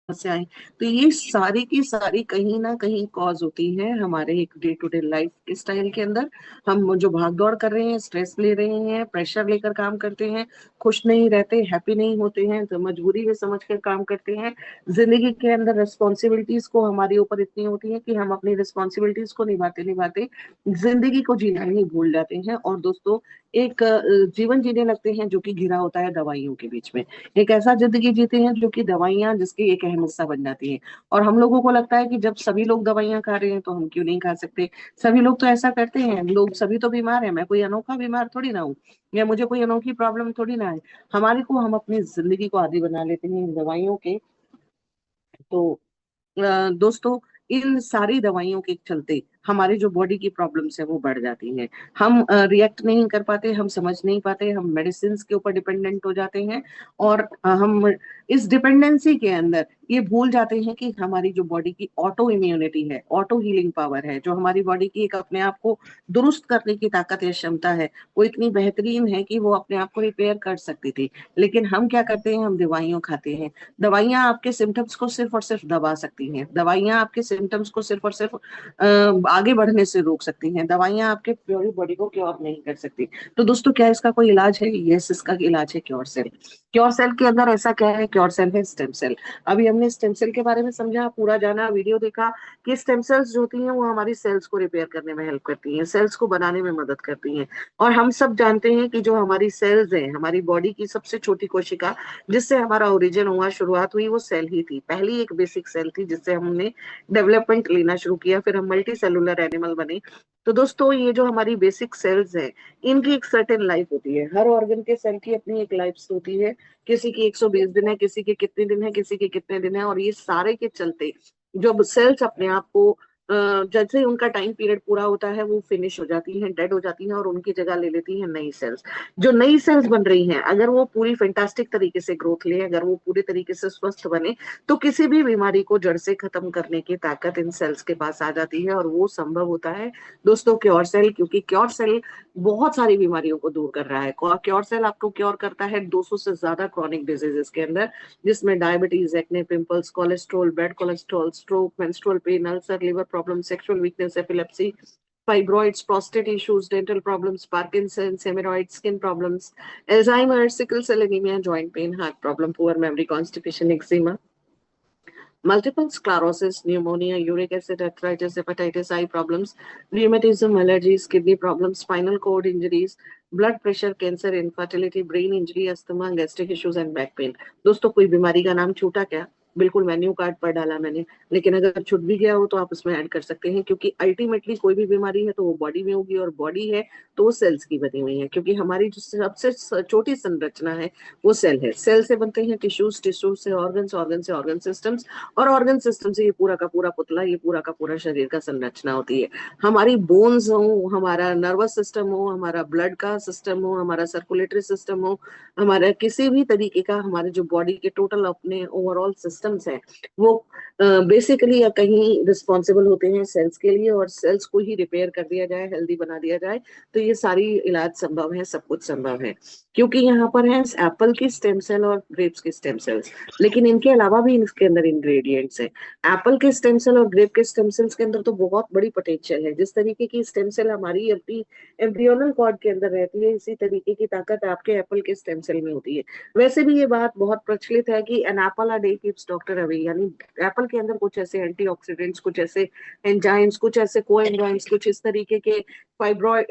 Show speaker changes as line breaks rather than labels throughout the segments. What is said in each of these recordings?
समस्याएं। तो ये सारी की सारी कहीं ना कहीं कॉज होती है हमारे एक डे टू डे लाइफ के स्टाइल के अंदर। हम जो भाग दौड़ कर रहे हैं, स्ट्रेस ले रहे हैं, प्रेशर लेकर काम करते हैं, खुश नहीं रहते, हैप्पी नहीं होते हैं, तो मजबूरी में समझ कर काम करते हैं। जिंदगी के अंदर रिस्पॉन्सिबिलिटीज को हमारे ऊपर इतनी होती है कि हम अपनी रिस्पॉन्सिबिलिटीज को निभाते निभाते जिंदगी को जीना ही भूल जाते हैं। और दोस्तों, एक जीवन जीने लगते हैं जो कि घिरा होता है दवाइयों के बीच में। एक ऐसा जिंदगी जीते हैं जो कि दवाइयां जिसकी एक अहम हिस्सा बन जाती है। और हम लोगों को लगता है कि जब सभी लोग दवाइयां खा रहे हैं तो हम क्यों नहीं खा सकते। सभी लोग तो ऐसा करते हैं, लोग सभी तो बीमार है, मैं कोई अनोखा बीमार थोड़ी ना हूँ, या मुझे कोई अनोखी प्रॉब्लम थोड़ी ना है। हमारे को हम अपनी जिंदगी को आदी बना लेते हैं इन दवाइयों के। तो दोस्तों, इन सारी दवाइयों के चलते हमारी जो बॉडी की प्रॉब्लम्स है वो बढ़ जाती हैं। हम रिएक्ट नहीं कर पाते, हम समझ नहीं पाते, हम मेडिसिन के ऊपर डिपेंडेंट हो जाते हैं। और हम इस डिपेंडेंसी के अंदर ये भूल जाते हैं कि हमारी जो बॉडी की ऑटो इम्यूनिटी है, ऑटो हीलिंग पावर है, जो हमारी बॉडी की एक अपने आप को दुरुस्त करने की ताकत या क्षमता है, वो इतनी बेहतरीन है कि वो अपने आप को रिपेयर कर सकती थी। लेकिन हम क्या करते हैं, हम दवाइयाँ खाते हैं। दवाइयां आपके सिम्टम्स को सिर्फ और सिर्फ दबा सकती हैं। दवाइयां आपके सिम्टम्स को सिर्फ और सिर्फ आगे बढ़ने से रोक सकती हैं। दवाइयां आपके प्योरी बॉडी को क्योर नहीं कर सकती। तो दोस्तों, क्या इसका कोई इलाज है? यस, इसका इलाज है क्योर सेल। क्योर सेल के अंदर ऐसा क्या है? क्योर सेल है स्टेम सेल। अभी हमने स्टेम सेल के बारे में समझा, पूरा जाना, वीडियो देखा कि स्टेम सेल्स जो होती हैं वो हमारी सेल्स को रिपेयर करने में हेल्प करती हैं, सेल्स को बनाने में मदद करती हैं। और हम सब जानते हैं कि जो हमारी सेल्स हैं, हमारी बॉडी की सबसे छोटी कोशिका जिससे हमारा ओरिजिन हुआ, शुरुआत हुई, वो सेल ही थी। पहली एक बेसिक सेल थी जिससे हमने डेवलपमेंट लेना शुरू किया, फिर हम मल्टी सेलुलर एनिमल बने। तो दोस्तों, ये जो हमारी बेसिक सेल्स हैं, इनकी एक सर्टेन लाइफ होती है। हर ऑर्गन के सेल की अपनी एक लाइफ होती है। किसी की 120 दिन है, किसी के कितने दिन है, किसी के कितने दिन है। और ये सारे के चलते जब सेल्स अपने आप को जैसे ही उनका टाइम पीरियड पूरा होता है वो फिनिश हो जाती हैं, डेड हो जाती हैं, और उनकी जगह ले लेती हैं नई सेल्स। जो नई सेल्स बन रही हैं, अगर वो पूरी फैंटास्टिक तरीके से ग्रोथ ले, अगर वो पूरी तरीके से स्वस्थ बने, तो किसी भी बीमारी को जड़ से खत्म करने की ताकत इन सेल्स के पास आ जाती है। और वो संभव होता है दोस्तों क्योर सेल, क्योंकि क्योर सेल बहुत सारी बीमारियों को दूर कर रहा है। क्योर सेल आपको क्योर करता है 200 से ज्यादा क्रॉनिक डिजीजेस के अंदर, जिसमें diabetes, acne, pimples, cholesterol, bad cholesterol, stroke, menstrual pain, ulcer, liver problem, sexual weakness, epilepsy, fibroids, prostate issues, dental problems, Parkinson's, hemorrhoids, skin problems, Alzheimer's, sickle cell anemia, joint pain, heart problem, poor memory, constipation, eczema, multiple sclerosis, pneumonia, uric acid, arthritis, hepatitis, eye problems, rheumatism, allergies, kidney problems, spinal cord injuries, blood pressure, cancer, infertility, brain injury, asthma, gastric issues and back pain. दोस्तों, कोई बीमारी का नाम छूटा क्या? बिल्कुल menu card पर डाला मैंने। लेकिन अगर छूट भी गया हो तो आप उसमें ऐड कर सकते हैं, क्योंकि अल्टीमेटली कोई भी बीमारी है तो वो बॉडी में होगी, और बॉडी है तो वो सेल्स की बनी हुई है। क्योंकि हमारी जो सबसे छोटी संरचना है वो सेल है। सेल से बनते हैं टिश्यूज, टिश्यूज से ऑर्गन्स, ऑर्गन से ऑर्गन सिस्टम्स, और ऑर्गन सिस्टम से ये पूरा का पूरा पुतला, ये पूरा का पूरा शरीर का संरचना होती है। हमारी बोन्स हो, हमारा नर्वस सिस्टम हो, हमारा ब्लड का सिस्टम हो, हमारा सर्कुलेटरी सिस्टम हो, हमारा किसी भी तरीके का, हमारे जो बॉडी के टोटल अपने ओवरऑल सिस्टम्स हैं, वो बेसिकली या कहीं रिस्पॉन्सिबल होते हैं सेल्स के लिए। और सेल्स को ही रिपेयर कर दिया जाए, हेल्दी बना दिया जाए, तो ये सारी इलाज संभव है, सब कुछ संभव है। क्योंकि यहाँ पर है एप्पल की स्टेम सेल और ग्रेप्स की स्टेम सेल्स। लेकिन इनके अलावा भी इसके अंदर इंग्रेडिएंट्स हैं। एप्पल के स्टेम सेल और ग्रेप के स्टेम सेल्स के अंदर तो बहुत बड़ी पोटेंशियल है। जिस तरीके की स्टेम सेल हमारी अपनी एम्ब्रियोनल कॉर्ड के अंदर रहती है, इसी तरीके की ताकत आपके एप्पल के स्टेम सेल में होती है। वैसे भी ये बात बहुत प्रचलित है कि an apple a day keeps doctor away, यानी एप्पल के अंदर कुछ ऐसे एंटीऑक्सीडेंट्स, कुछ ऐसे एंजाइम्स, कुछ ऐसे कोएंजाइम्स, कुछ इस तरीके के फाइब्रॉइड,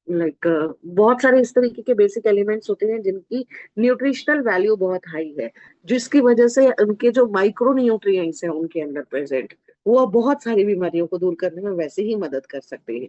लाइक बहुत सारे इस तरीके के बेसिक एलिमेंट्स होते हैं जिनकी न्यूट्रिशनल वैल्यू बहुत हाई है, जिसकी वजह से उनके जो माइक्रो न्यूट्रिएंट्स हैं उनके अंदर प्रेजेंट, वो बहुत सारी बीमारियों को दूर करने में वैसे ही मदद कर सकते हैं।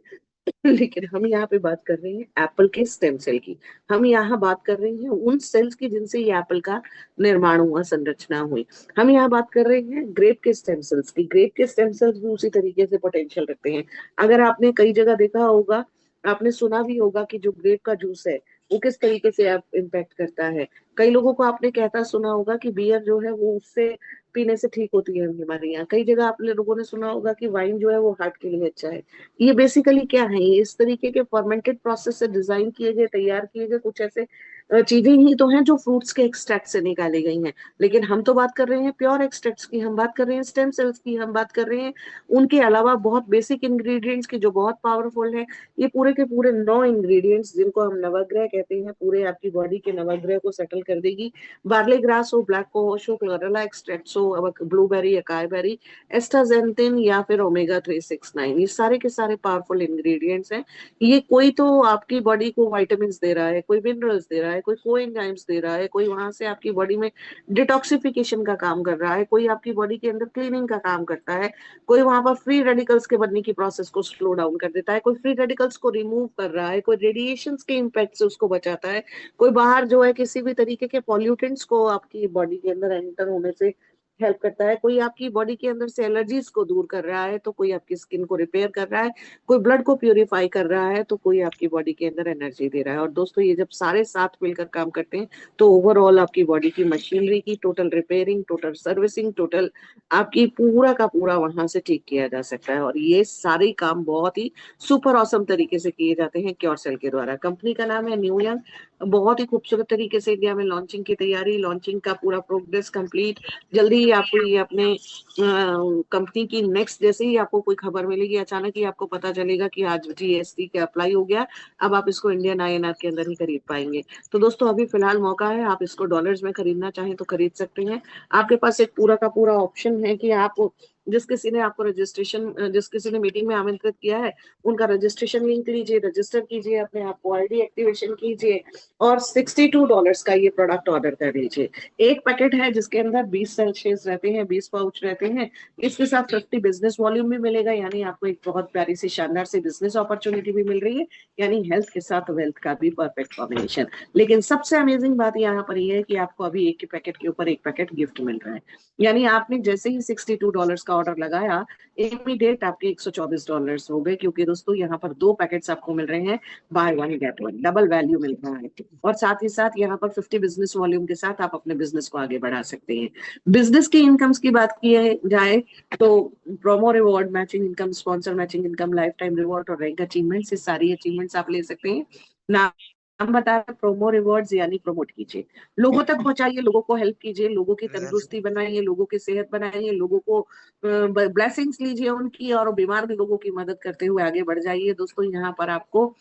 लेकिन हम यहाँ पे बात कर रहे हैं एप्पल के स्टेम सेल की। हम यहाँ बात कर रहे हैं उन सेल्स की जिनसे ये एप्पल का निर्माण हुआ, संरचना हुई। हम यहाँ बात कर रहे हैं ग्रेप के स्टेम सेल्स की। ग्रेप के स्टेम सेल्स भी उसी तरीके से पोटेंशियल रखते हैं। अगर आपने कई जगह देखा होगा, आपने सुना भी होगा कि जो ग्रेप का जूस है वो किस तरीके से इम्पैक्ट करता है। कई लोगों को आपने कहता सुना होगा कि बियर जो है वो उससे पीने से ठीक होती है बीमारियां। कई जगह आपने लोगों ने सुना होगा कि वाइन जो है वो हार्ट के लिए अच्छा है। ये बेसिकली क्या है? ये इस तरीके के फर्मेंटेड प्रोसेस से डिजाइन किए गए, तैयार किए गए कुछ ऐसे चीजें ही तो हैं जो फ्रूट्स के एक्सट्रैक्ट से निकाली गई हैं। लेकिन हम तो बात कर रहे हैं प्योर एक्सट्रैक्ट्स की, हम बात कर रहे हैं स्टेम सेल्स की, हम बात कर रहे हैं उनके अलावा बहुत बेसिक इंग्रेडिएंट्स की जो बहुत पावरफुल है। ये पूरे के पूरे 9 इंग्रेडिएंट्स जिनको हम नवग्रह कहते हैं, पूरे आपकी बॉडी के नवग्रह को सेटल कर देगी। बार्ले ग्रास हो, ब्लैक कोहोश हो, क्लोरेला एक्सट्रैक्ट्स हो, ब्लूबेरी, अकाई बेरी, एस्टाजेंथिन या फिर ओमेगा 369, ये सारे के सारे पावरफुल इंग्रेडिएंट्स हैं। ये कोई तो आपकी बॉडी को विटामिन दे रहा है, कोई मिनरल्स दे रहा है, कोई कोएंजाइम्स दे रहा है, कोई वहां से आपकी बॉडी में डिटॉक्सिफिकेशन का काम कर रहा है, कोई आपकी बॉडी के अंदर क्लीनिंग का काम करता है, कोई वहां पर फ्री रेडिकल्स के बनने की प्रोसेस को स्लो डाउन कर देता है, कोई फ्री रेडिकल्स को रिमूव कर रहा है, कोई रेडिएशन के इम्पैक्ट से उसको बचाता है, कोई बाहर जो है किसी भी तरीके के पॉल्यूटेंट्स को आपकी बॉडी के अंदर एंटर होने से हेल्प करता है, कोई आपकी बॉडी के अंदर से एलर्जीज को दूर कर रहा है, तो कोई आपकी स्किन को रिपेयर कर रहा है, कोई ब्लड को प्यूरिफाई कर रहा है, तो कोई आपकी बॉडी के अंदर एनर्जी दे रहा है। और दोस्तों ये जब सारे साथ मिलकर काम करते हैं तो ओवरऑल आपकी बॉडी की मशीनरी की total repairing, total servicing, total आपकी पूरा का पूरा वहां से ठीक किया जा सकता है। और ये सारे काम बहुत ही सुपर ऑसम तरीके से किए जाते हैं क्योर सेल के द्वारा। कंपनी का नाम है न्यू यंग। बहुत ही खूबसूरत तरीके से इंडिया में लॉन्चिंग की तैयारी, लॉन्चिंग का पूरा प्रोग्रेस कंप्लीट। जल्दी ही आपको ये अपने कंपनी की नेक्स्ट, जैसे ही आपको कोई खबर मिलेगी अचानक ही आपको पता चलेगा कि आज जीएसटी का अप्लाई हो गया, अब आप इसको इंडियन आईएनआर के अंदर ही खरीद पाएंगे। तो दोस्तों अभी फिलहाल मौका है, आप इसको डॉलर्स में खरीदना चाहें तो खरीद सकते हैं। आपके पास एक पूरा का पूरा ऑप्शन है कि आप जिस किसी ने आपको रजिस्ट्रेशन, जिस किसी ने मीटिंग में आमंत्रित किया है उनका रजिस्ट्रेशन लिंक लीजिए, रजिस्टर कीजिए, अपने आप को आईडी एक्टिवेशन कीजिए और $62 का ये प्रोडक्ट ऑर्डर कर लीजिए। एक पैकेट है जिसके अंदर 20 सेल्सियस रहते हैं, 20 पाउच रहते हैं। इसके साथ 50 बिजनेस वॉल्यूम भी मिलेगा, यानी आपको एक बहुत प्यारी सी शानदार सी बिजनेस अपॉर्चुनिटी भी मिल रही है, यानी हेल्थ के साथ वेल्थ का भी परफेक्ट कॉम्बिनेशन। लेकिन सबसे अमेजिंग बात यहाँ पर ये है कि आपको अभी एक पैकेट के ऊपर एक पैकेट गिफ्ट मिल रहा है। यानी आपने जैसे ही $62 का ऑर्डर लगाया, इमीडिएट आपके $124 हो गए, क्योंकि दोस्तों यहाँ पर 2 पैकेट्स आपको मिल रहे हैं, buy one get one, double value मिल रहा है। और साथ ही साथ यहाँ पर 50 बिजनेस वॉल्यूम के साथ आप अपने बिजनेस को आगे बढ़ा सकते हैं। बिजनेस की इनकम्स की बात की जाए तो promo reward, matching income, sponsor matching income, life time reward और रैंक अचीवमेंट्स, ये सारी अचीवमेंट्स आप ले सकते हैं। नाम हम बता रहे हैं प्रोमो रिवॉर्ड्स, यानी प्रमोट कीजिए, लोगों तक पहुंचाइए, लोगों को हेल्प कीजिए, लोगों की तंदुरुस्ती बनाइए, लोगों की सेहत बनाइए, लोगों को ब्लेसिंग्स लीजिए उनकी, और बीमार लोगों की मदद करते हुए आगे बढ़ जाइए। दोस्तों यहाँ पर आपको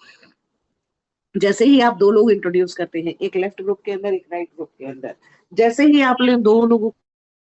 जैसे ही आप 2 लोग इंट्रोड्यूस करते हैं, एक लेफ्ट ग्रुप के अंदर, एक राइट ग्रुप के अंदर, जैसे ही आपने 2 लोगों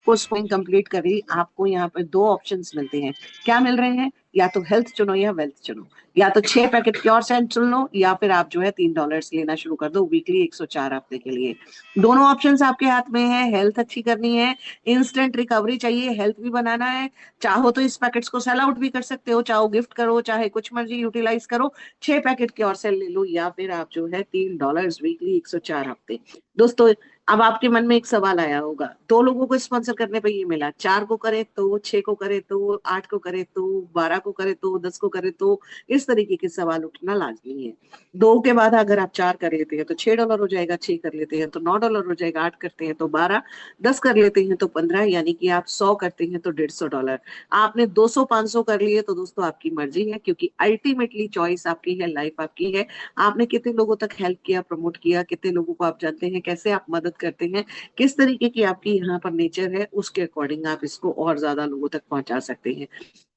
को स्विंग कंप्लीट करी, आपको यहाँ पे 2 ऑप्शंस मिलते हैं। क्या मिल रहे हैं? या तो हेल्थ चुनो या वेल्थ चुनो, या तो 6 पैकेट क्योर सेंट चुन लो, या फिर आप जो है $3 लेना शुरू कर दो वीकली 104 हफ्ते के लिए। दोनों ऑप्शंस आपके हाथ में है। हेल्थ अच्छी करनी है, इंस्टेंट रिकवरी चाहिए, हेल्थ भी बनाना है, चाहो तो इस पैकेट्स को सेल आउट भी कर सकते हो, चाहो गिफ्ट करो, चाहे कुछ मर्जी यूटिलाइज करो, 6 पैकेट क्योर सेल ले लो, या फिर आप जो है $3 वीकली 104 हफ्ते। दोस्तों अब आपके मन में एक सवाल आया होगा, 2 लोगों को स्पॉन्सर करने पे ये मिला, 4 को करे तो, 6 को करे तो, 8 को करे तो, 12 को करे तो, 10 को करे तो, इस तरीके के सवाल उठना लाजमी है। 2 के बाद अगर आप 4 कर लेते हैं तो $6 हो जाएगा, 6 कर लेते हैं तो $9 हो जाएगा, 8 करते हैं तो 12, 10 कर लेते हैं तो 15, यानी कि आप 100 करते हैं तो $150। आपने 200 500 कर लिए तो दोस्तों आपकी मर्जी है, क्योंकि अल्टीमेटली चॉइस आपकी है, लाइफ आपकी है। आपने कितने लोगों तक हेल्प किया, प्रमोट किया, कितने लोगों को आप जानते हैं, कैसे आप मदद करते हैं, किस तरीके की आपकी यहाँ पर नेचर है, उसके अकॉर्डिंग आप इसको और ज्यादा लोगों तक पहुंचा सकते हैं।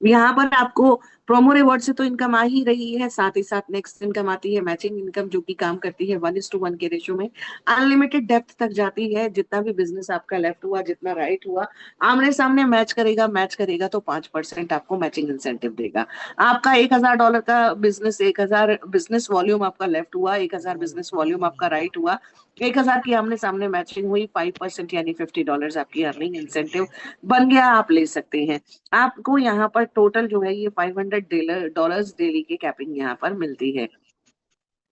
यहाँ पर आपको प्रोमो रिवॉर्ड से तो इनकम आ ही रही है, साथ ही साथ नेक्स्ट इनकम आती है मैचिंग इनकम, जो कि काम करती है 1:1 के रेशो में, अनलिमिटेड डेप्थ तक जाती है। जितना भी बिजनेस आपका लेफ्ट हुआ, जितना राइट हुआ, आमने सामने मैच करेगा तो 5% आपको मैचिंग इंसेंटिव देगा। आपका $1,000 का बिजनेस, 1,000 बिजनेस वॉल्यूम आपका लेफ्ट हुआ, 1,000 बिजनेस वॉल्यूम आपका राइट हुआ, 1,000 की आमने सामने मैचिंग हुई, 5% यानी $50 आपकी अर्निंग इंसेंटिव बन गया, आप ले सकते हैं। आपको यहाँ पर टोटल जो है ये $500 डेली की कैपिंग यहाँ पर मिलती है।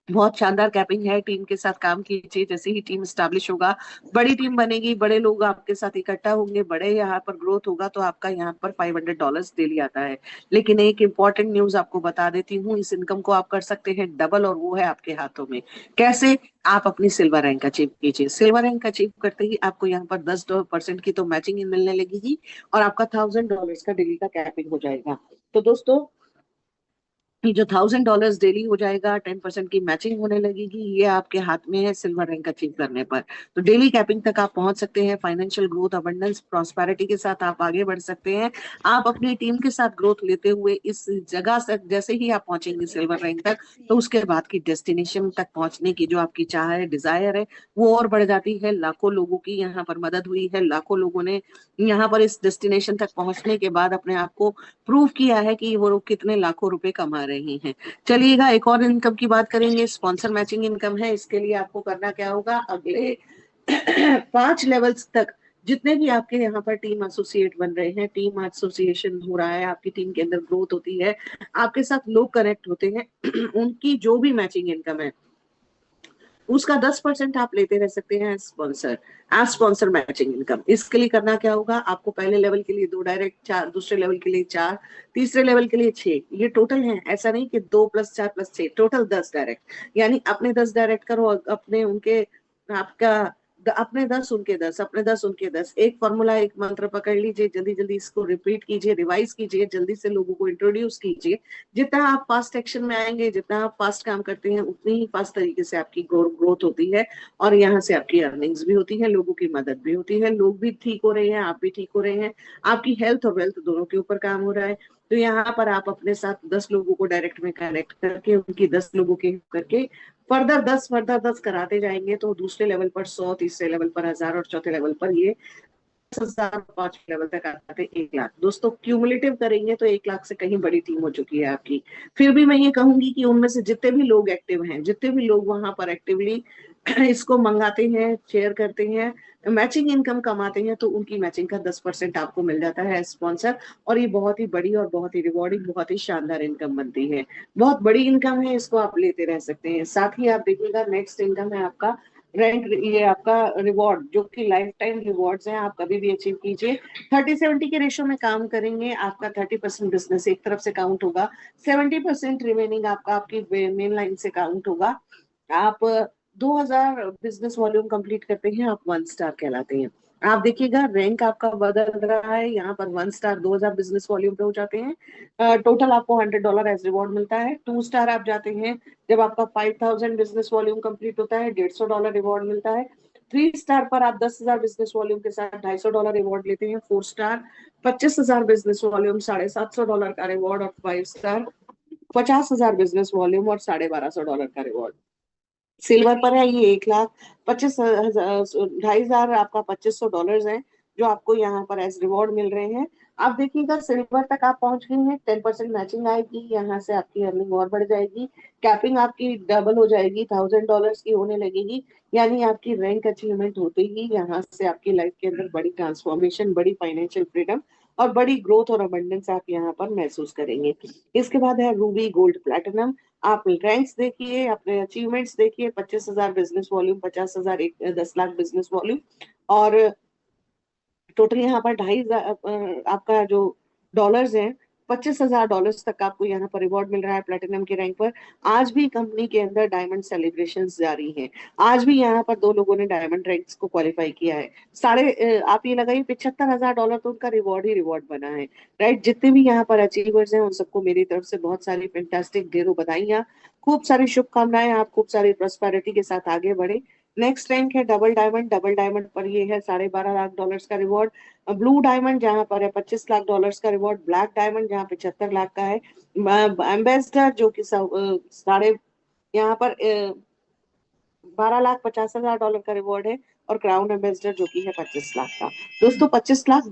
बहुत शानदार कैपिंग है, टीम के साथ काम कीजिए, जैसे ही टीम स्टैब्लिश होगा, बड़ी टीम बनेगी, बड़े लोग आपके साथ इकट्ठा होंगे, बड़े यहाँ पर ग्रोथ होगा, तो आपका यहाँ पर $500 डेली आता है। लेकिन एक इंपॉर्टेंट न्यूज आपको बता देती हूँ, इस इनकम को आप कर सकते हैं डबल, और वो है आपके हाथों में। कैसे? आप अपनी सिल्वर रैंक अचीव कीजिए। सिल्वर रैंक अचीव करते ही आपको यहाँ पर 10% की तो मैचिंग मिलने लगेगी, और आपका $1,000 का डेली का कैपिंग हो जाएगा। तो दोस्तों ये जो $1000 डेली हो जाएगा, 10% की मैचिंग होने लगेगी, ये आपके हाथ में है सिल्वर रैंक अचीव करने पर। तो डेली कैपिंग तक आप पहुंच सकते हैं। फाइनेंशियल ग्रोथ, अबंडेंस, प्रॉस्पेरिटी के साथ आप आगे बढ़ सकते हैं। आप अपनी टीम के साथ ग्रोथ लेते हुए इस जगह से जैसे ही आप पहुंचेंगे सिल्वर रैंक तक, तो उसके बाद की डेस्टिनेशन तक पहुंचने की जो आपकी चाह है, डिजायर है, वो और बढ़ जाती है। लाखों लोगों की यहाँ पर मदद हुई है, लाखों लोगों ने यहाँ पर इस डेस्टिनेशन तक पहुंचने के बाद अपने आप को प्रूव किया है कि वो लोग कितने लाखों रुपए कमा रहे हैं। चलिएगा, एक और इनकम की बात करेंगे, स्पॉन्सर मैचिंग इनकम है। इसके लिए आपको करना क्या होगा, अगले 5 लेवल्स तक जितने भी आपके यहाँ पर टीम एसोसिएट बन रहे हैं, टीम एसोसिएशन हो रहा है, आपकी टीम के अंदर ग्रोथ होती है, आपके साथ लोग कनेक्ट होते हैं, उनकी जो भी मैचिंग इनकम है उसका 10% आप लेते रह सकते हैं एज स्पॉन्सर मैचिंग इनकम। इसके लिए करना क्या होगा, आपको पहले लेवल के लिए 2 डायरेक्ट, 4 दूसरे लेवल के लिए 4, तीसरे लेवल के लिए 6, ये टोटल है। ऐसा नहीं कि 2 + 4 + 6, टोटल 10 डायरेक्ट। यानी अपने 10 डायरेक्ट करो, अपने उनके आपका अपने 10 उनके 10, अपने 10 उनके 10। एक फॉर्मूला, एक मंत्र पकड़ लीजिए, जल्दी जल्दी इसको रिपीट कीजिए, रिवाइज कीजिए, जल्दी से लोगों को इंट्रोड्यूस कीजिए। जितना आप फास्ट एक्शन में आएंगे, जितना आप फास्ट काम करते हैं, उतनी ही फास्ट तरीके से आपकी ग्रोथ होती है, और यहाँ से आपकी अर्निंग्स भी होती है, लोगों की मदद भी होती है, लोग भी ठीक हो रहे हैं, आप भी ठीक हो रहे हैं, आपकी हेल्थ और वेल्थ दोनों के ऊपर काम हो रहा है। तो यहाँ पर आप अपने साथ 10 लोगों को डायरेक्ट में कनेक्ट करके, उनकी 10 लोगों के करके फर्दर 10 कराते जाएंगे, तो दूसरे लेवल पर 100, तीसरे लेवल पर 1000, और चौथे लेवल पर ये 10,000, 5 लेवल तक आते 1 लाख। दोस्तों क्यूमुलेटिव करेंगे तो 1 लाख से कहीं बड़ी टीम हो चुकी है आपकी। फिर भी मैं ये कहूंगी कि उनमें से जितने भी लोग एक्टिव हैं, जितने भी लोग वहां पर एक्टिवली इसको मंगाते हैं, शेयर करते हैं, मैचिंग इनकम कमाते हैं, तो उनकी मैचिंग का 10% आपको मिल जाता है स्पॉन्सर। और ये बहुत ही बड़ी और बहुत ही रिवॉर्डिंग, बहुत ही शानदार इनकम बनती है। बहुत बड़ी इनकम है, इसको आप लेते रह सकते हैं। साथ ही आप देखिएगा, नेक्स्ट इनकम है आपका रैंक, ये आपका रिवॉर्ड, जो कि लाइफ टाइम रिवॉर्ड्स हैं, आप कभी भी अचीव कीजिए। 30-70 के रेशो में काम करेंगे, आपका 30% बिजनेस एक तरफ से काउंट होगा, 70% रिमेनिंग आपका आपकी मेन लाइन से काउंट होगा। आप 2000 बिजनेस वॉल्यूम कंप्लीट करते हैं, आप 1 स्टार कहलाते हैं। आप देखिएगा रैंक आपका बदल रहा है, यहाँ पर 1 स्टार 2000 बिजनेस वॉल्यूम पे हो जाते हैं, टोटल आपको $100 एज रिवॉर्ड मिलता है। 2 स्टार आप जाते हैं जब आपका 5000 बिजनेस वॉल्यूम कंप्लीट होता है, $150 रिवॉर्ड मिलता है। 3 स्टार पर आप 10,000 बिजनेस वॉल्यूम के साथ $250 रिवॉर्ड लेते हैं। 4 स्टार 25,000 बिजनेस वॉल्यूम, $750 का रिवॉर्ड। और 5 स्टार 50,000 बिजनेस वॉल्यूम और $1250 का रिवॉर्ड। सिल्वर पर है ये 1,25,000, 2,500 आपका $2,500 है, जो आपको यहाँ पर एज रिवॉर्ड मिल रहे हैं। आप देखिएगा सिल्वर तक आप पहुंच गए हैं, 10% मैचिंग आएगी, यहाँ से आपकी अर्निंग और बढ़ जाएगी, कैपिंग आपकी डबल हो जाएगी, $1,000 की होने लगेगी। यानी आपकी रैंक अचीवमेंट होते ही यहाँ से आपकी लाइफ के अंदर बड़ी ट्रांसफॉर्मेशन, बड़ी फाइनेंशियल फ्रीडम और बड़ी ग्रोथ और अबंडेंस आप यहाँ पर महसूस करेंगे। इसके बाद है रूबी, गोल्ड, प्लैटिनम। आप रैंक्स देखिए, अपने अचीवमेंट्स देखिए, 25,000 business volume, 50,000, 10 lakh business volume, और टोटल यहाँ पर 2,500 आपका जो डॉलर्स हैं, $25,000 तक आपको यहाँ पर रिवॉर्ड मिल रहा है प्लेटिनम के रैंक पर। आज भी कंपनी के अंदर डायमंड सेलिब्रेशन जारी हैं। आज भी यहाँ पर 2 लोगों ने डायमंड रैंक्स को क्वालिफाई किया है। आप ये लगाइए, $75,000 तो उनका रिवॉर्ड ही रिवॉर्ड बना है। राइट, जितने भी यहाँ पर अचीवर्स हैं उन सबको मेरी तरफ से बहुत सारी फैंटास्टिक ढेरों बधाइयाँ, खूब सारी शुभकामनाएं। आप खूब सारी प्रॉस्पेरिटी के साथ आगे बढ़े। नेक्स्ट रैंक है डबल डायमंड। डबल डायमंड पर ये है $12.5 लाख का रिवॉर्ड। ब्लू डायमंड जहां पर है $25 लाख का रिवॉर्ड। ब्लैक डायमंड जहां पे 76 लाख का है। एम्बेसडर जो कि साढ़े यहाँ पर $12,50,000 का रिवॉर्ड है। और क्राउन एम्बेसडर जो कि है 25 लाख का। दोस्तों $25 लाख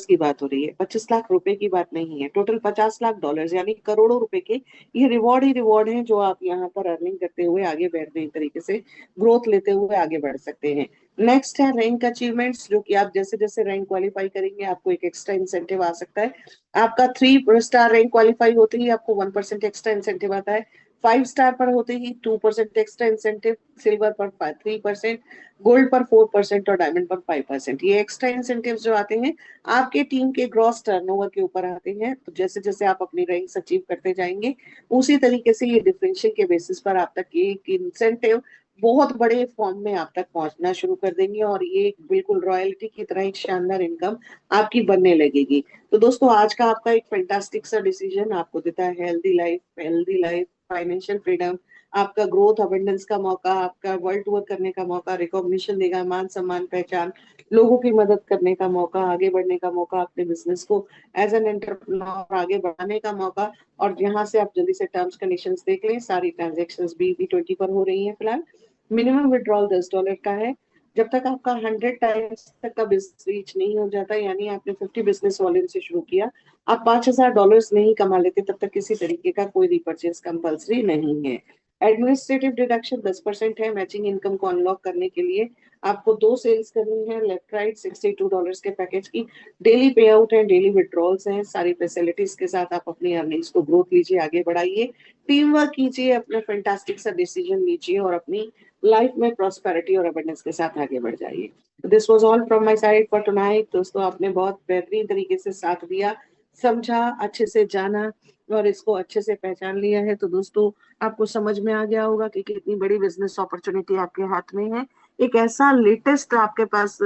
की बात हो रही है, 25 लाख रुपए की बात नहीं है। टोटल $50 लाख यानी करोड़ों रुपए के ये रिवॉर्ड ही रिवॉर्ड हैं, जो आप यहाँ पर अर्निंग करते हुए आगे बढ़ रहे तरीके से ग्रोथ लेते हुए आगे बढ़ सकते हैं। नेक्स्ट है रैंक अचीवमेंट्स, जो कि आप जैसे जैसे रैंक क्वालिफाई करेंगे आपको एक एक्स्ट्रा इंसेंटिव आ सकता है। आपका 3 स्टार रैंक क्वालिफाई होते ही आपको 1% एक्स्ट्रा इंसेंटिव आता है। 5 स्टार पर होते ही 2% एक्स्ट्रा इंसेंटिव, सिल्वर पर 3%, गोल्ड पर 4% और डायमंड पर 5%। ये एक्स्ट्रा इंसेंटिव जो आते हैं आपके टीम के ग्रॉस टर्नओवर के ऊपर आते हैं। तो जैसे जैसे आप अपनी रैंक अचीव करते जाएंगे, उसी तरीके से ये डिफरेंशियल के बेसिस पर आप तक ये इंसेंटिव बहुत बड़े फॉर्म में आप तक पहुंचना शुरू कर देंगे, और ये एक बिल्कुल रॉयल्टी की तरह एक शानदार इनकम आपकी बनने लगेगी। तो दोस्तों, आज का आपका एक फैंटास्टिक सा डिसीजन आपको देता है हेल्दी लाइफ, फाइनेंशियल फ्रीडम, आपका ग्रोथ, अबंडेंस का मौका, आपका वर्ल्ड टूर करने का मौका, रिकॉग्निशन देगा, मान सम्मान, पहचान, लोगों की मदद करने का मौका, आगे बढ़ने का मौका, अपने बिजनेस को एज एन एंटरप्रेन्योर आगे बढ़ाने का मौका। और यहाँ से आप जल्दी से टर्म्स कंडीशंस देख लें, सारी ट्रांजेक्शन्स BB20 पर हो रही हैं फिलहाल। मिनिमम विड्रॉल $10 का है। जब तक आपका 100 टाइम्स तक का बिजनेस रीच नहीं हो जाता, यानी आपने 50 बिजनेस वॉल्यूम से शुरू किया, आप $5,000 नहीं कमा लेते, तब तक किसी तरीके का कोई रिपर्चेज कंपल्सरी नहीं है। एडमिनिस्ट्रेटिव डिडक्शन 10% है। मैचिंग इनकम को अनलॉक करने के लिए आपको 2 सेल्स करनी है, लेफ्ट राइट, $62 के पैकेज की। डेली पे आउट है, डेली विड्रॉल्स हैं, सारी फैसिलिटीज के साथ आप अपनी अर्निंग्स को ग्रोथ लीजिए, आगे बढ़ाइए, टीम वर्क कीजिए, अपना फैंटास्टिक सा डिसीजन लीजिए, और अपनी लाइफ में प्रॉस्पेरिटी और अबंडेंस के साथ आगे बढ़ जाइए। This was all from my side for tonight. दोस्तों, आपने बहुत बेहतरीन तरीके से साथ दिया, समझा, अच्छे से जाना और इसको अच्छे से पहचान लिया है। तो दोस्तों, आपको समझ में आ गया होगा कि कितनी बड़ी बिजनेस अपॉर्चुनिटी आपके हाथ में है। एक ऐसा लेटेस्ट आपके पास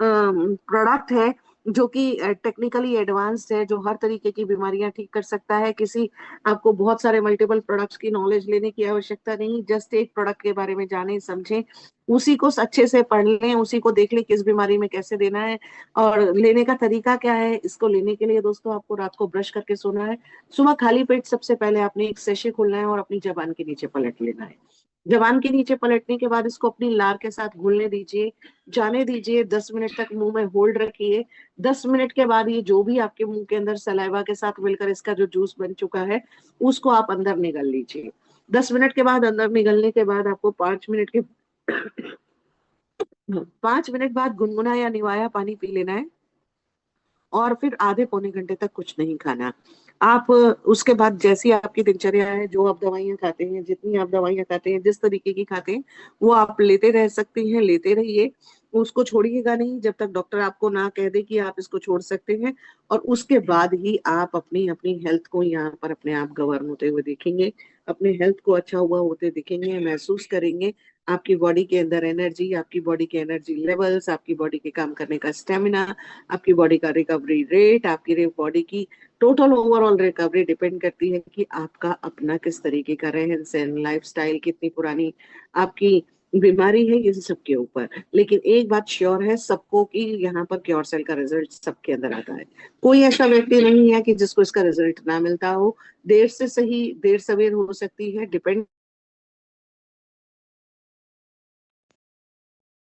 प्रोडक्ट है जो कि टेक्निकली एडवांस्ड है, जो हर तरीके की बीमारियां ठीक कर सकता है। किसी आपको बहुत सारे मल्टीपल प्रोडक्ट्स की नॉलेज लेने की आवश्यकता नहीं, जस्ट एक प्रोडक्ट के बारे में जाने समझें, उसी को अच्छे से पढ़ लें, उसी को देख लें किस बीमारी में कैसे देना है और लेने का तरीका क्या है। इसको लेने के लिए दोस्तों, आपको रात को ब्रश करके सोना है, सुबह खाली पेट सबसे पहले आपने एक सेशे खोलना है और अपनी जबान के नीचे पलट लेना है। जबान के नीचे पलटने के बाद इसको अपनी लार के साथ घुलने दीजिए, जाने दीजिए, 10 मिनट तक मुंह में होल्ड रखिए। 10 मिनट के बाद ये जो भी आपके मुंह के अंदर सलाइवा के साथ मिलकर इसका जो जूस बन चुका है, उसको आप अंदर निगल लीजिए। 10 मिनट के बाद अंदर निगलने के बाद आपको 5 मिनट बाद गुनगुना या निवाया पानी पी लेना है, और फिर आधे पौने घंटे तक कुछ नहीं खाना। आप उसके बाद जैसी आपकी दिनचर्या है, जो आप दवाइयां खाते हैं, जितनी आप दवाइयां खाते हैं, जिस तरीके की खाते हैं, वो आप लेते रह सकते हैं, लेते रहिए। उसको छोड़िएगा नहीं जब तक डॉक्टर आपको ना कह दे कि आप इसको छोड़ सकते हैं। और उसके बाद ही आप अपनी अपनी हेल्थ को यहाँ पर अपने आप गवर्न होते हुए देखेंगे, अपने हेल्थ को अच्छा हुआ होते दिखेंगे, महसूस करेंगे। आपकी बॉडी के अंदर एनर्जी, आपकी बॉडी के एनर्जी लेवल्स, आपकी बॉडी के काम करने का स्टेमिना, आपकी बॉडी का रिकवरी रेट, आपकी बॉडी की टोटल ओवरऑल रिकवरी डिपेंड करती है कि आपका अपना किस तरीके का रहन सहन, लाइफस्टाइल, कितनी पुरानी आपकी बीमारी है, ये सब के ऊपर। लेकिन एक बात श्योर है सबको कि यहाँ पर क्योर सेल का रिजल्ट सबके अंदर आता है। कोई ऐसा व्यक्ति नहीं है कि जिसको इसका रिजल्ट ना मिलता हो। देर से सही, देर सवेर हो सकती है, डिपेंड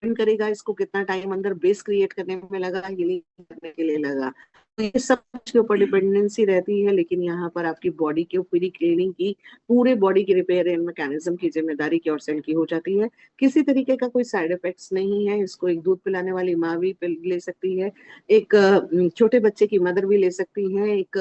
करेगा इसको कितना टाइम अंदर बेस क्रिएट करने में लगा, हीलिंग करने के लिए लगा। तो ये सब के ऊपर डिपेंडेंसी रहती है। लेकिन यहाँ पर आपकी बॉडी की पूरी क्लीनिंग की, पूरे बॉडी की रिपेयर एंड मैकेनिज्म की जिम्मेदारी क्योर सेल की हो जाती है। किसी तरीके का कोई साइड इफेक्ट्स नहीं है। इसको एक दूध पिलाने वाली माँ भी ले सकती है, एक छोटे बच्चे की मदर भी ले सकती है, एक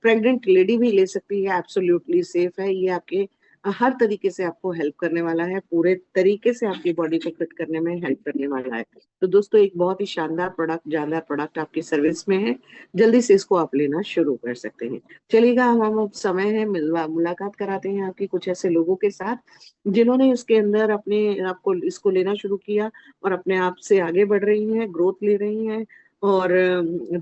प्रेग्नेंट लेडी भी ले सकती है। एब्सोल्युटली सेफ है ये, आपके हर तरीके से आपको हेल्प करने वाला है, पूरे तरीके से आपकी बॉडी को फिट करने में हेल्प करने वाला है। तो दोस्तों, एक बहुत ही जानदार प्रोडक्ट आपकी सर्विस में है। जल्दी से इसको आप लेना शुरू कर सकते हैं। चलिएगा, हम अब समय है मुलाकात कराते हैं आपकी कुछ ऐसे लोगों के साथ जिन्होंने इसके अंदर अपने आपको इसको लेना शुरू किया और अपने आप से आगे बढ़ रही हैं, ग्रोथ ले रही हैं और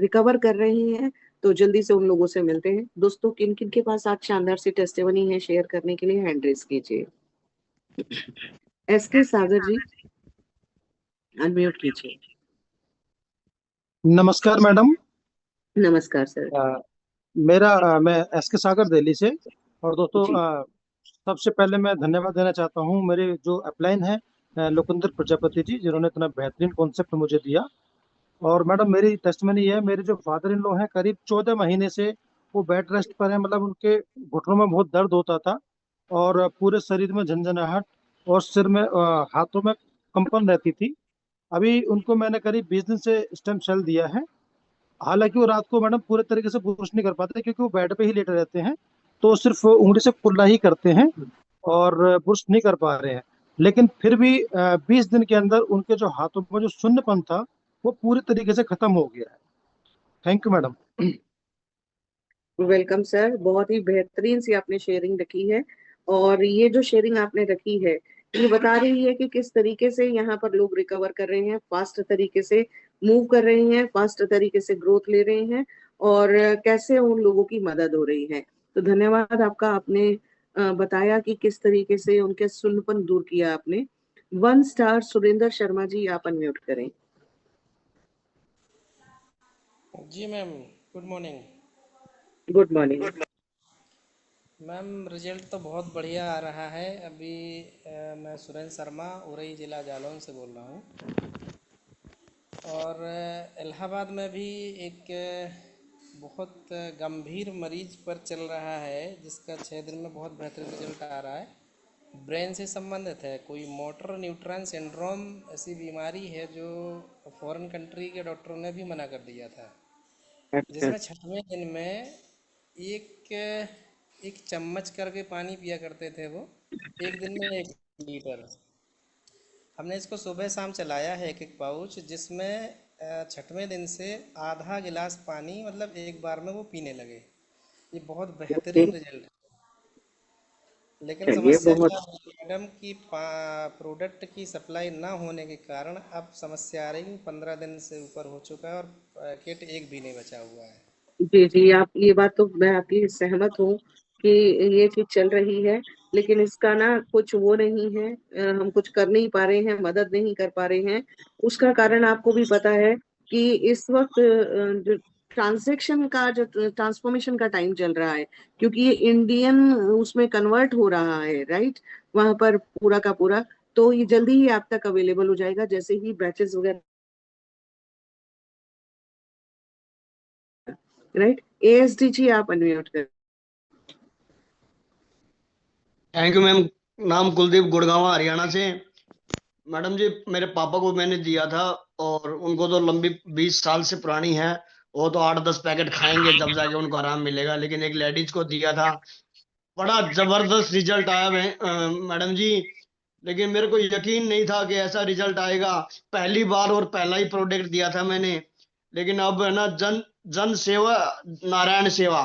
रिकवर कर रही हैं। तो जल्दी से उन लोगों से मिलते हैं। दोस्तों, किन किन के पास आज शानदार सी टेस्टिमनी है शेयर करने के लिए, हैंड रेज कीजिए। SK सागर जी, अनम्यूट कीजिए।
नमस्कार मैडम।
नमस्कार सर।
मैं एस के सागर दिल्ली से। और दोस्तों,
जी।
सबसे पहले मैं धन्यवाद देना चाहता हूँ मेरे जो अपलाइन है, लोकेंद्र प्रजापति जी, जिन्होंने इतना बेहतरीन कॉन्सेप्ट मुझे दिया। और मैडम, मेरी टेस्टमनी है, मेरे जो फादर इन लॉ हैं करीब 14 महीने से वो बेड रेस्ट पर है। मतलब उनके घुटनों में बहुत दर्द होता था और पूरे शरीर में झंझनाहट और सिर में हाथों में कंपन रहती थी। अभी उनको मैंने करीब 20 दिन से स्टेम सेल दिया है। हालांकि वो रात को मैडम पूरे तरीके से पुश नहीं कर पाते क्योंकि वो बेड पे ही लेटे रहते हैं, तो सिर्फ उंगली से कुल्ला ही करते हैं और पुश नहीं कर पा रहे हैं। लेकिन फिर भी 20 दिन के अंदर उनके जो हाथों में जो शून्यपन था वो पूरी तरीके से खत्म हो गया है। Thank you madam.
Welcome sir, बहुत ही बेहतरीन सी आपने शेयरिंग रखी है। और ये जो शेयरिंग आपने रखी है, ये बता रही है कि किस तरीके से यहाँ पर लोग रिकवर कर रहे हैं, फास्ट तरीके से मूव कर रहे हैं, फास्ट तरीके से ग्रोथ ले रहे हैं, और कैसे उन लोगों की मदद हो रही है। तो धन्यवाद आपका, आपने बताया कि किस तरीके से उनके सुन्नपन दूर किया आपने। 1 स्टार सुरेंद्र शर्मा जी, आप अनम्यूट करें।
जी ma'am, good morning.
Good morning.
Ma'am, result तो बहुत बढ़िया आ रहा है। अभी मैं सुरेंद्र शर्मा, उरई ज़िला जालौन से बोल रहा हूँ। और इलाहाबाद में भी एक बहुत गंभीर मरीज पर चल रहा है, जिसका 6 दिन में बहुत बेहतरीन रिजल्ट आ रहा है। ब्रेन से संबंधित है, कोई मोटर न्यूट्रॉन सिंड्रोम ऐसी बीमारी है जो फॉरेन कंट्री के डॉक्टरों ने भी मना कर दिया था,
अच्छा।
जिसमें 6वें दिन में एक एक चम्मच करके पानी पिया करते थे वो, एक दिन में 1 लीटर। हमने इसको सुबह शाम चलाया है, एक एक पाउच, जिसमें 6वें दिन से आधा गिलास पानी मतलब एक बार में वो पीने लगे। ये बहुत
ओके।
बेहतरीन रिजल्ट है। लेकिन
चलिए,
समस्या
बहुत।
क्या है मैडम की, प्रोडक्ट की सप्लाई ना होने के कारण अब समस्या आ रही है। 15 दिन से ऊपर हो चुका है और पैकेट एक भी नहीं बचा हुआ है।
जी जी, आप ये बात तो मैं आपकी सहमत हूँ कि ये चीज चल रही है, लेकिन इसका ना कुछ वो नहीं है, हम कुछ कर नहीं पा रहे हैं, मदद नहीं कर पा रहे हैं। उसका कारण आपको भी पता है कि इस वक्त जो ट्रांजैक्शन का, जो ट्रांसफॉर्मेशन का टाइम चल रहा है, क्योंकि ये इंडियन उसमें कन्वर्ट हो रहा है, राइट, वहां पर पूरा का पूरा। तो ये जल्दी ही आप तक अवेलेबल हो जाएगा, जैसे ही बैचेस वगैरह, राइट। एएसडी जी, आप अनम्यूट कर।
Thank you ma'am. नाम कुलदीप, गुड़गांव हरियाणा से। मैडम जी, मेरे पापा को मैंने दिया था, और उनको तो लंबी 20 साल से पुरानी है। वो तो 8-10 पैकेट खाएंगे जब जाके उनको आराम मिलेगा, लेकिन एक लेडीज को दिया था, बड़ा जबरदस्त रिजल्ट आया मैडम जी। लेकिन मेरे को यकीन नहीं था कि ऐसा रिजल्ट आएगा। पहली बार और पहला ही प्रोडक्ट दिया था मैंने। लेकिन अब है ना, जन जन सेवा नारायण सेवा,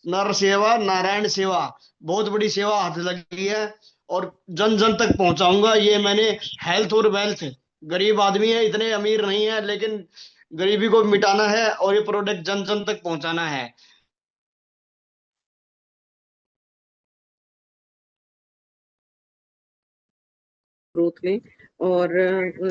नर सेवा नारायण सेवा, बहुत बड़ी सेवा हाथ लगी है। और जन जन तक पहुंचाऊंगा ये मैंने। हेल्थ और वेल्थ, गरीब आदमी है, इतने अमीर नहीं है, लेकिन गरीबी को मिटाना है और ये प्रोडक्ट जन जन तक पहुंचाना है।
ग्रोथ लें और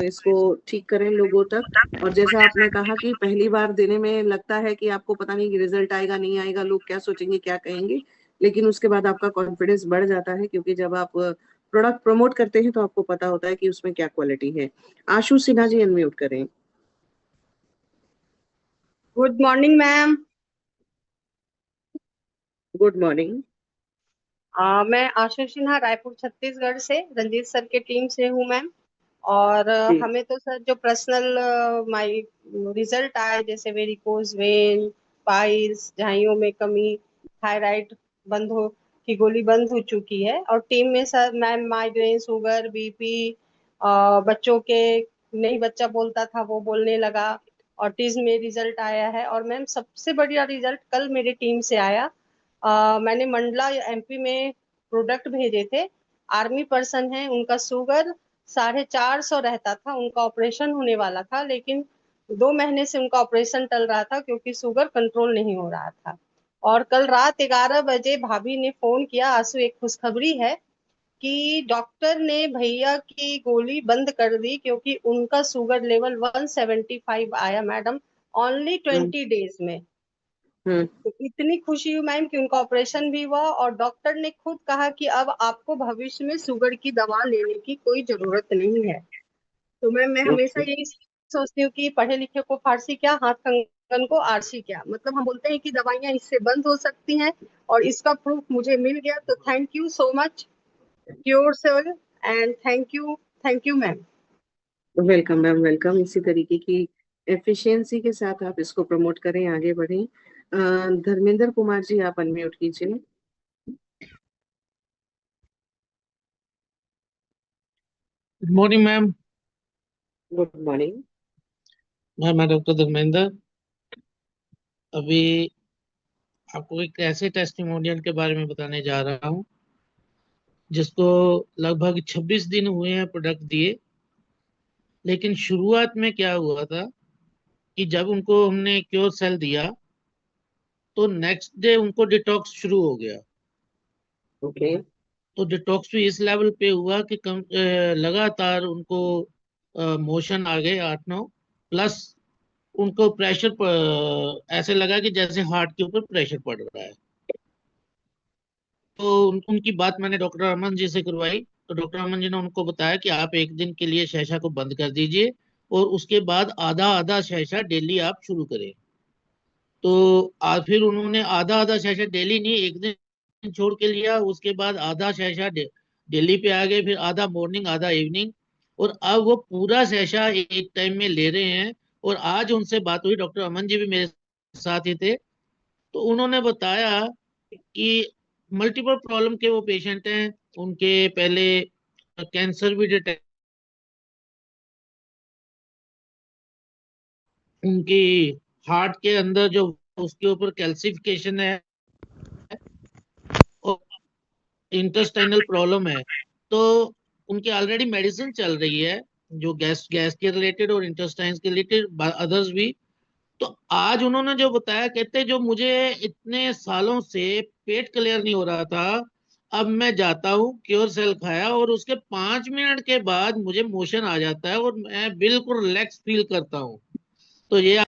इसको ठीक करें लोगों तक। और जैसा आपने कहा कि पहली बार देने में लगता है कि आपको पता नहीं कि रिजल्ट आएगा नहीं आएगा, लोग क्या सोचेंगे क्या कहेंगे, लेकिन उसके बाद आपका कॉन्फिडेंस बढ़ जाता है, क्योंकि जब आप प्रोडक्ट प्रमोट करते हैं तो आपको पता होता है कि उसमें क्या क्वालिटी है। आशु सिन्हा जी, अनम्यूट करें।
Good morning ma'am.
Good morning.
मैं आशा सिन्हा, रायपुर छत्तीसगढ़ से रंजीत सर के टीम से हूँ मैम। और
जी।
हमें तो सर जो पर्सनल माई रिजल्ट आए, जैसे वेरिकोज वेन, पाइल्स, झाइयों में कमी, थायराइड बंद हो की गोली बंद हो चुकी है। और टीम में sir ma'am migraine, sugar, BP, बच्चों के नहीं बच्चा बोलता था वो बोलने लगा, ऑटिज्म में रिजल्ट आया है। और मैम सबसे बढ़िया रिजल्ट कल मेरे टीम से आया। मैंने मंडला एमपी में प्रोडक्ट भेजे थे। आर्मी पर्सन है, उनका शुगर 450 रहता था, उनका ऑपरेशन होने वाला था, लेकिन 2 महीने से उनका ऑपरेशन टल रहा था क्योंकि शुगर कंट्रोल नहीं हो रहा था। और कल रात 11 बजे भाभी ने फोन किया, आंसू एक खुशखबरी है कि डॉक्टर ने भैया की गोली बंद कर दी क्योंकि उनका शुगर लेवल 175 आया मैडम, ओनली
हम्म।
20 डेज में।
हम्म।
तो इतनी खुशी हुई मैम कि उनका ऑपरेशन भी हुआ, और डॉक्टर ने खुद कहा कि अब आपको भविष्य में शुगर की दवा लेने की कोई जरूरत नहीं है। तो मैम मैं हमेशा
ओके।
यही सोचती हूँ कि पढ़े लिखे को फारसी क्या, हाथ कंगन को आरसी क्या। मतलब हम बोलते हैं कि दवाइयाँ इससे बंद हो सकती हैं, और इसका प्रूफ मुझे मिल गया। तो thank you so much your sir, and thank you ma'am.
Welcome ma'am, welcome. इसी तरीके की एफिशिएंसी के साथ आप इसको प्रमोट करें, आगे बढ़ें। धर्मेंद्र कुमार जी, आप अनम्यूट कीजिए।
Good morning ma'am.
Good morning.
मैं डॉक्टर धर्मेंद्र। अभी आपको एक ऐसे टेस्टिमोनियल के बारे में बताने जा रहा हूँ जिसको लगभग 26 दिन हुए हैं प्रोडक्ट दिए। लेकिन शुरुआत में क्या हुआ था कि जब उनको हमने क्योर सेल दिया तो नेक्स्ट डे उनको डिटॉक्स शुरू हो गया।
ओके।
तो डिटॉक्स भी इस लेवल पे हुआ कि लगातार उनको मोशन आ गए 8-9, प्लस उनको प्रेशर ऐसे लगा कि जैसे हार्ट के ऊपर प्रेशर पड़ रहा है। तो उनकी बात मैंने डॉक्टर अमन जी से करवाई। तो डॉक्टर अमन जी ने उनको बताया कि आप एक दिन के लिए शैशा को बंद कर दीजिए और उसके बाद आधा आधा शैशा डेली आप शुरू करें। तो फिर उन्होंने आधा आधा शैशा डेली नहीं, एक दिन छोड़ के लिया, उसके बाद आधा शैशा डेली पे आ गए, फिर आधा मॉर्निंग आधा इवनिंग, और अब वो पूरा शैशा एक टाइम में ले रहे हैं। और आज उनसे बात हुई, डॉक्टर अमन जी भी मेरे साथ ही थे, तो उन्होंने बताया कि मल्टीपल प्रॉब्लम के वो पेशेंट हैं। उनके पहले कैंसर भी डिटेक्ट, उनकी हार्ट के अंदर जो उसके ऊपर कैल्सिफिकेशन है और इंटेस्टाइनल प्रॉब्लम है। तो उनकी ऑलरेडी मेडिसिन चल रही है जो गैस गैस के रिलेटेड और इंटेस्टाइन के रिलेटेड, अदर्स भी। तो आज उन्होंने जो बताया, कहते जो मुझे इतने सालों से पेट क्लियर नहीं हो रहा था, अब मैं जाता हूँ क्योर सेल खाया और उसके 5 मिनट के बाद मुझे मोशन आ जाता है और मैं बिल्कुल रिलैक्स फील करता हूँ। तो ये